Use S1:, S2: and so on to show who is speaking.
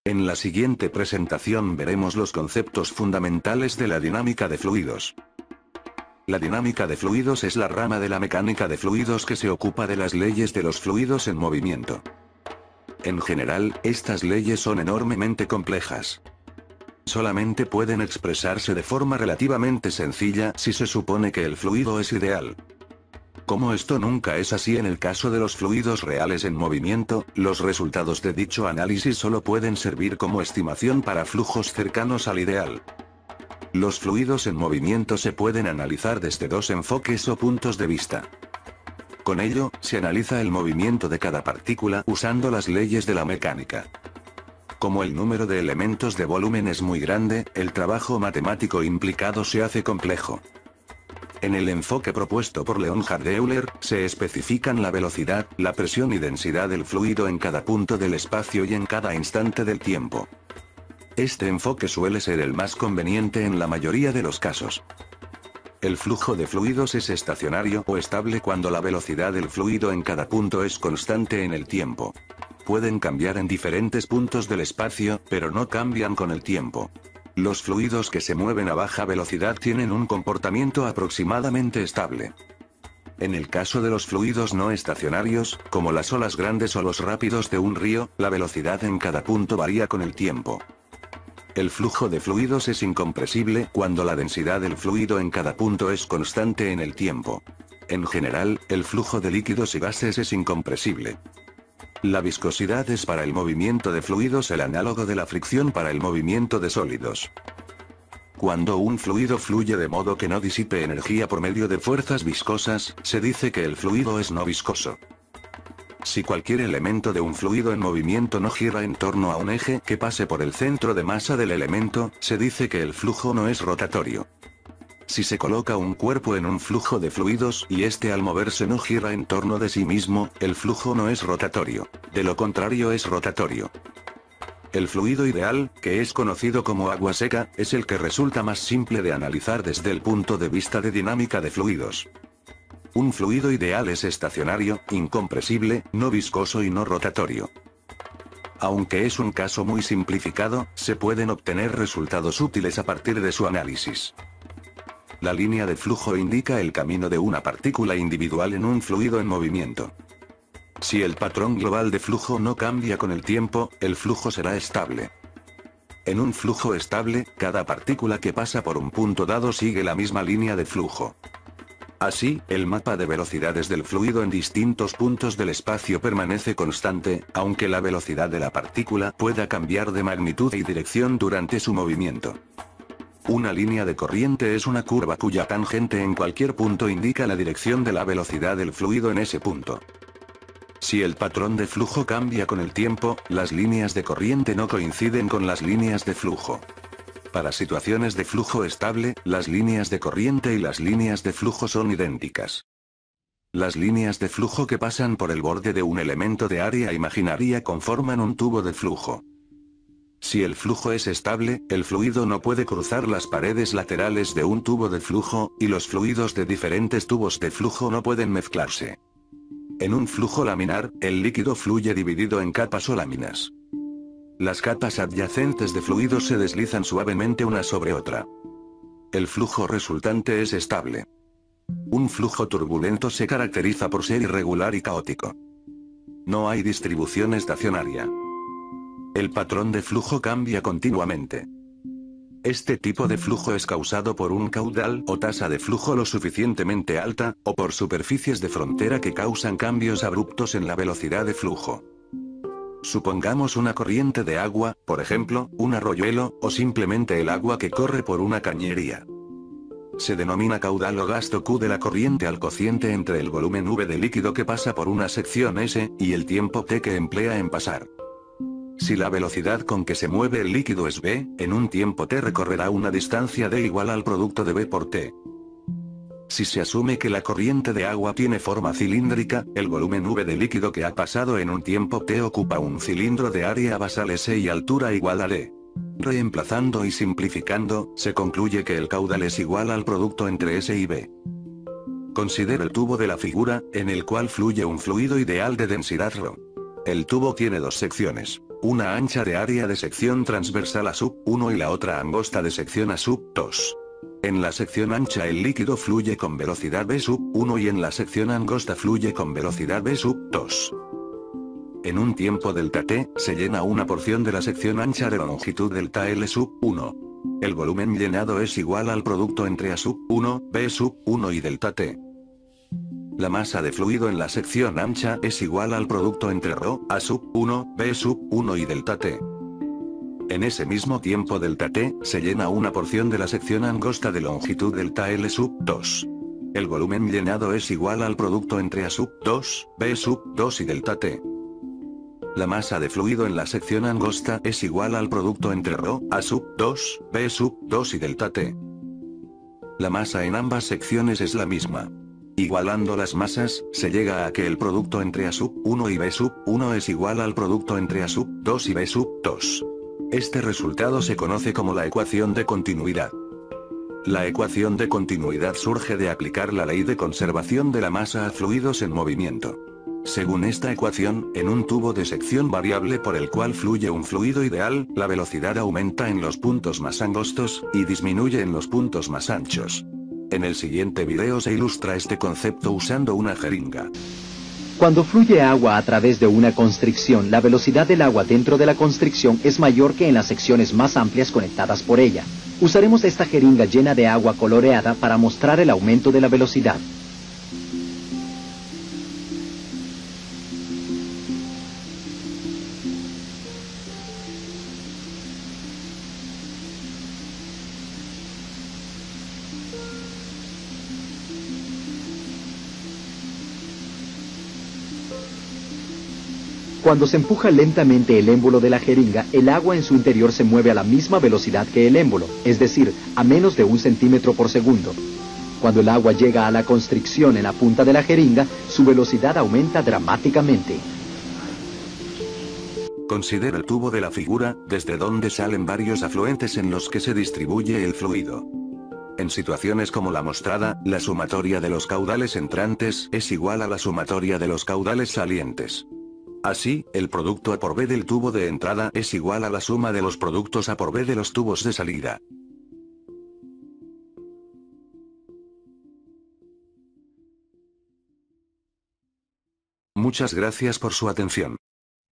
S1: En la siguiente presentación veremos los conceptos fundamentales de la dinámica de fluidos. La dinámica de fluidos es la rama de la mecánica de fluidos que se ocupa de las leyes de los fluidos en movimiento. En general, estas leyes son enormemente complejas. Solamente pueden expresarse de forma relativamente sencilla si se supone que el fluido es ideal. Como esto nunca es así en el caso de los fluidos reales en movimiento, los resultados de dicho análisis solo pueden servir como estimación para flujos cercanos al ideal. Los fluidos en movimiento se pueden analizar desde dos enfoques o puntos de vista. Con ello, se analiza el movimiento de cada partícula usando las leyes de la mecánica. Como el número de elementos de volumen es muy grande, el trabajo matemático implicado se hace complejo. En el enfoque propuesto por Leonhard Euler, se especifican la velocidad, la presión y densidad del fluido en cada punto del espacio y en cada instante del tiempo. Este enfoque suele ser el más conveniente en la mayoría de los casos. El flujo de fluidos es estacionario o estable cuando la velocidad del fluido en cada punto es constante en el tiempo. Pueden cambiar en diferentes puntos del espacio, pero no cambian con el tiempo. Los fluidos que se mueven a baja velocidad tienen un comportamiento aproximadamente estable. En el caso de los fluidos no estacionarios, como las olas grandes o los rápidos de un río, la velocidad en cada punto varía con el tiempo. El flujo de fluidos es incompresible cuando la densidad del fluido en cada punto es constante en el tiempo. En general, el flujo de líquidos y gases es incompresible. La viscosidad es para el movimiento de fluidos el análogo de la fricción para el movimiento de sólidos. Cuando un fluido fluye de modo que no disipe energía por medio de fuerzas viscosas, se dice que el fluido es no viscoso. Si cualquier elemento de un fluido en movimiento no gira en torno a un eje que pase por el centro de masa del elemento, se dice que el flujo no es rotatorio. Si se coloca un cuerpo en un flujo de fluidos y este al moverse no gira en torno de sí mismo, el flujo no es rotatorio. De lo contrario es rotatorio. El fluido ideal, que es conocido como agua seca, es el que resulta más simple de analizar desde el punto de vista de dinámica de fluidos. Un fluido ideal es estacionario, incompresible, no viscoso y no rotatorio. Aunque es un caso muy simplificado, se pueden obtener resultados útiles a partir de su análisis. La línea de flujo indica el camino de una partícula individual en un fluido en movimiento. Si el patrón global de flujo no cambia con el tiempo, el flujo será estable. En un flujo estable, cada partícula que pasa por un punto dado sigue la misma línea de flujo. Así, el mapa de velocidades del fluido en distintos puntos del espacio permanece constante, aunque la velocidad de la partícula pueda cambiar de magnitud y dirección durante su movimiento. Una línea de corriente es una curva cuya tangente en cualquier punto indica la dirección de la velocidad del fluido en ese punto. Si el patrón de flujo cambia con el tiempo, las líneas de corriente no coinciden con las líneas de flujo. Para situaciones de flujo estable, las líneas de corriente y las líneas de flujo son idénticas. Las líneas de flujo que pasan por el borde de un elemento de área imaginaria conforman un tubo de flujo. Si el flujo es estable, el fluido no puede cruzar las paredes laterales de un tubo de flujo, y los fluidos de diferentes tubos de flujo no pueden mezclarse. En un flujo laminar, el líquido fluye dividido en capas o láminas. Las capas adyacentes de fluidos se deslizan suavemente una sobre otra. El flujo resultante es estable. Un flujo turbulento se caracteriza por ser irregular y caótico. No hay distribución estacionaria. El patrón de flujo cambia continuamente. Este tipo de flujo es causado por un caudal o tasa de flujo lo suficientemente alta, o por superficies de frontera que causan cambios abruptos en la velocidad de flujo. Supongamos una corriente de agua, por ejemplo, un arroyuelo, o simplemente el agua que corre por una cañería. Se denomina caudal o gasto Q de la corriente al cociente entre el volumen V de líquido que pasa por una sección S, y el tiempo T que emplea en pasar. Si la velocidad con que se mueve el líquido es v, en un tiempo t recorrerá una distancia d igual al producto de v por t. Si se asume que la corriente de agua tiene forma cilíndrica, el volumen v de líquido que ha pasado en un tiempo t ocupa un cilindro de área basal S y altura igual a d. Reemplazando y simplificando, se concluye que el caudal es igual al producto entre S y v. Considere el tubo de la figura, en el cual fluye un fluido ideal de densidad ρ. El tubo tiene dos secciones, una ancha de área de sección transversal a sub 1 y la otra angosta de sección a sub 2. En la sección ancha el líquido fluye con velocidad v sub 1 y en la sección angosta fluye con velocidad v sub 2. En un tiempo delta t, se llena una porción de la sección ancha de longitud delta L sub 1. El volumen llenado es igual al producto entre A sub 1, B sub 1 y delta t. La masa de fluido en la sección ancha es igual al producto entre ρ, A sub 1, B sub 1 y delta t. En ese mismo tiempo delta t, se llena una porción de la sección angosta de longitud delta L sub 2. El volumen llenado es igual al producto entre A sub 2, B sub 2 y delta t. La masa de fluido en la sección angosta es igual al producto entre ρ, A sub 2, B sub 2 y delta t. La masa en ambas secciones es la misma. Igualando las masas, se llega a que el producto entre A sub 1 y B sub 1 es igual al producto entre A sub 2 y B sub 2. Este resultado se conoce como la ecuación de continuidad. La ecuación de continuidad surge de aplicar la ley de conservación de la masa a fluidos en movimiento. Según esta ecuación, en un tubo de sección variable por el cual fluye un fluido ideal, la velocidad aumenta en los puntos más angostos, y disminuye en los puntos más anchos. En el siguiente video se ilustra este concepto usando una jeringa.
S2: Cuando fluye agua a través de una constricción, la velocidad del agua dentro de la constricción es mayor que en las secciones más amplias conectadas por ella. Usaremos esta jeringa llena de agua coloreada para mostrar el aumento de la velocidad. Cuando se empuja lentamente el émbolo de la jeringa, el agua en su interior se mueve a la misma velocidad que el émbolo, es decir, a menos de 1 centímetro por segundo. Cuando el agua llega a la constricción en la punta de la jeringa, su velocidad aumenta dramáticamente.
S1: Considera el tubo de la figura, desde donde salen varios afluentes en los que se distribuye el fluido. En situaciones como la mostrada, la sumatoria de los caudales entrantes es igual a la sumatoria de los caudales salientes. Así, el producto A por B del tubo de entrada es igual a la suma de los productos A por B de los tubos de salida. Muchas gracias por su atención.